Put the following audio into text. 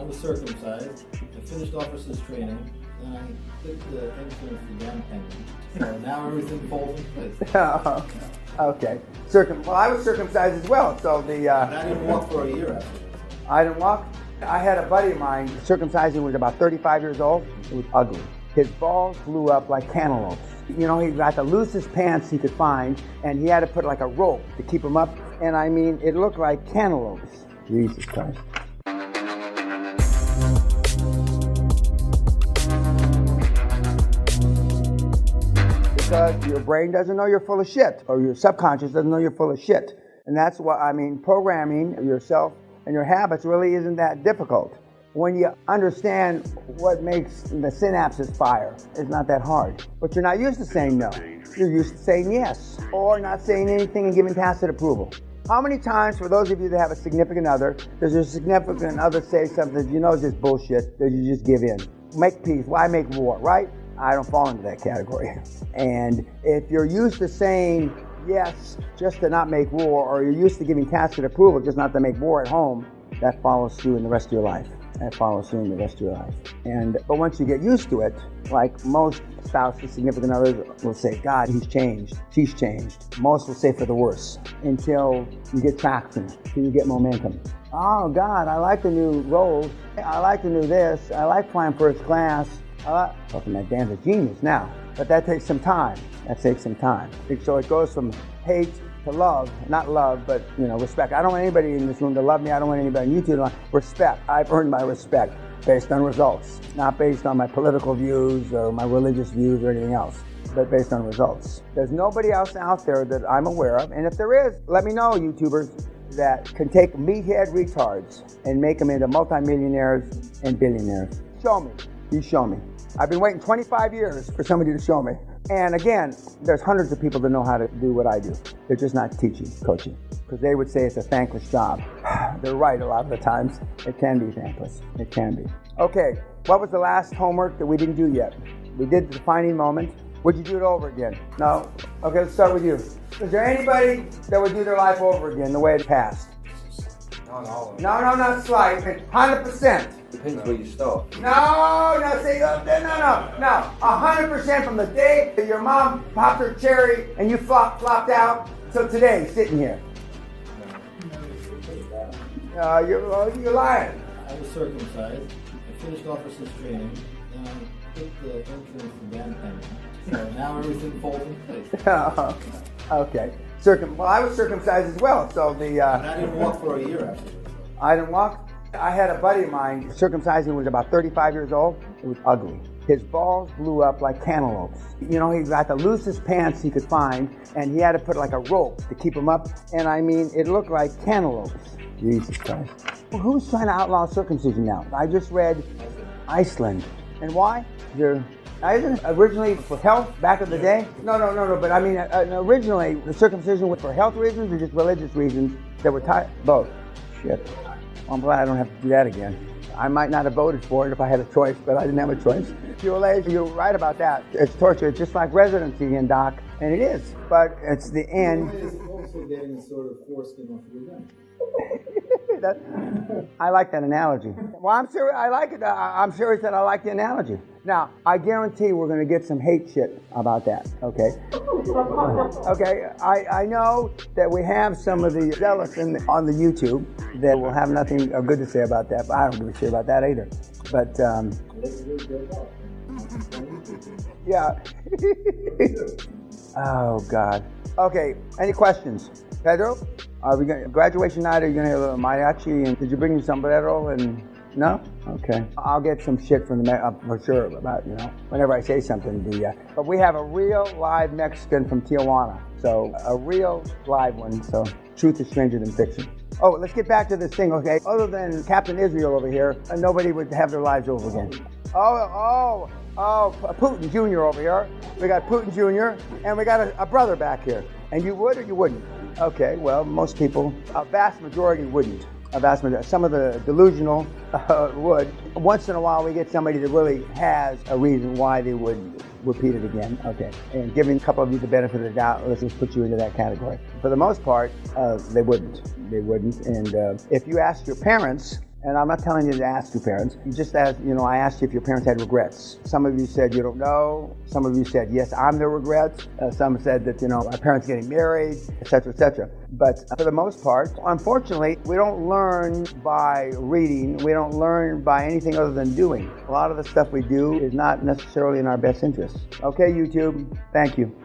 was circumcised. I finished officers training, and I did the entrance to danpena. So now everything falls in place. Okay. Well, I was circumcised as well, so And I didn't walk for a year after that. I didn't walk. I had a buddy of mine, circumcising when he was about 35 years old. It was ugly. His balls blew up like cantaloupes. You know, he got the loosest pants he could find, and he had to put like a rope to keep them up. And I mean, it looked like cantaloupes. Jesus Christ. Because your brain doesn't know you're full of shit, or your subconscious doesn't know you're full of shit. And that's why, I mean, programming yourself and your habits really isn't that difficult. When you understand what makes the synapses fire, it's not that hard. But you're not used to saying no. You're used to saying yes, or not saying anything and giving tacit approval. How many times, for those of you that have a significant other, does your significant other say something that you know is just bullshit, that you just give in? Make peace, why make war, right? I don't fall into that category. And if you're used to saying yes just to not make war, or you're used to giving tacit approval just not to make war at home, that follows through in the rest of your life. But once you get used to it, like most spouses, significant others will say, God, he's changed, she's changed. Most will say for the worse, until you get traction, until you get momentum. Oh God, I like the new roles, I like the new this, I like flying first class. Talking that Dan's a genius now, but that takes some time. So it goes from hate to love, not love, but respect. I don't want anybody in this room to love me. I don't want anybody on YouTube to love. Respect. I've earned my respect based on results, not based on my political views or my religious views or anything else, but based on results. There's nobody else out there that I'm aware of, and if there is, let me know, YouTubers, that can take meathead retards and make them into multimillionaires and billionaires. Show me. You show me. I've been waiting 25 years for somebody to show me. And again, there's hundreds of people that know how to do what I do. They're just not teaching, coaching, because they would say it's a thankless job. They're right a lot of the times. It can be thankless. It can be. Okay, what was the last homework that we didn't do yet? We did the defining moment. Would you do it over again? No? Okay, let's start with you. Is there anybody that would do their life over again the way it passed? Not all of them. No, not slight. 100%. Depends where you start. No, 100% from the day that your mom popped her cherry and you flopped out till today, sitting here. You're lying. I was circumcised. I finished officers training, and I did the entrance to danpena. So now everything falls in place. Okay. Well, I was circumcised as well, so And I didn't walk for a year after that. I didn't walk. I had a buddy of mine, circumcising when he was about 35 years old. It was ugly. His balls blew up like cantaloupes. You know, he got the loosest pants he could find, and he had to put like a rope to keep them up. And I mean, it looked like cantaloupes. Jesus Christ. Well, who's trying to outlaw circumcision now? I just read Iceland. And why? Isn't it originally for health back in the day? No, but I mean, originally the circumcision was for health reasons or just religious reasons that were tied? Both. Shit. I'm glad I don't have to do that again. I might not have voted for it if I had a choice, but I didn't have a choice. QLA, you're right about that. It's torture. It's just like residency in Doc, and it is. But it's the end. It's also getting sort of foreskin off your gun. I like that analogy. Well, I'm serious. I like it. I'm serious that I like the analogy. Now, I guarantee we're going to get some hate shit about that, okay? Okay, I know that we have some of the zealots on the YouTube that will have nothing good to say about that, but I don't give a shit about that either. But, yeah. Oh, God. Okay, any questions? Pedro, are we going graduation night? Are you going to have a mariachi? And did you bring your sombrero? And no? Okay. I'll get some shit from the for sure about whenever I say something. But we have a real live Mexican from Tijuana, so a real live one. So truth is stranger than fiction. Oh, let's get back to this thing, okay? Other than Captain Israel over here, nobody would have their lives over again. Oh, Putin Jr. over here. We got Putin Jr. and we got a brother back here. And you would or you wouldn't? Okay, well, most people, a vast majority wouldn't. Some of the delusional would. Once in a while, we get somebody that really has a reason why they would repeat it again. Okay, and giving a couple of you the benefit of the doubt, let's just put you into that category. For the most part, they wouldn't. And if you ask your parents, And I'm not telling you to ask your parents. You just asked, I asked you if your parents had regrets. Some of you said you don't know. Some of you said, yes, I'm the regrets. Some said that, our parents getting married, etc., etc. But for the most part, unfortunately, we don't learn by reading. We don't learn by anything other than doing. A lot of the stuff we do is not necessarily in our best interest. Okay, YouTube, thank you.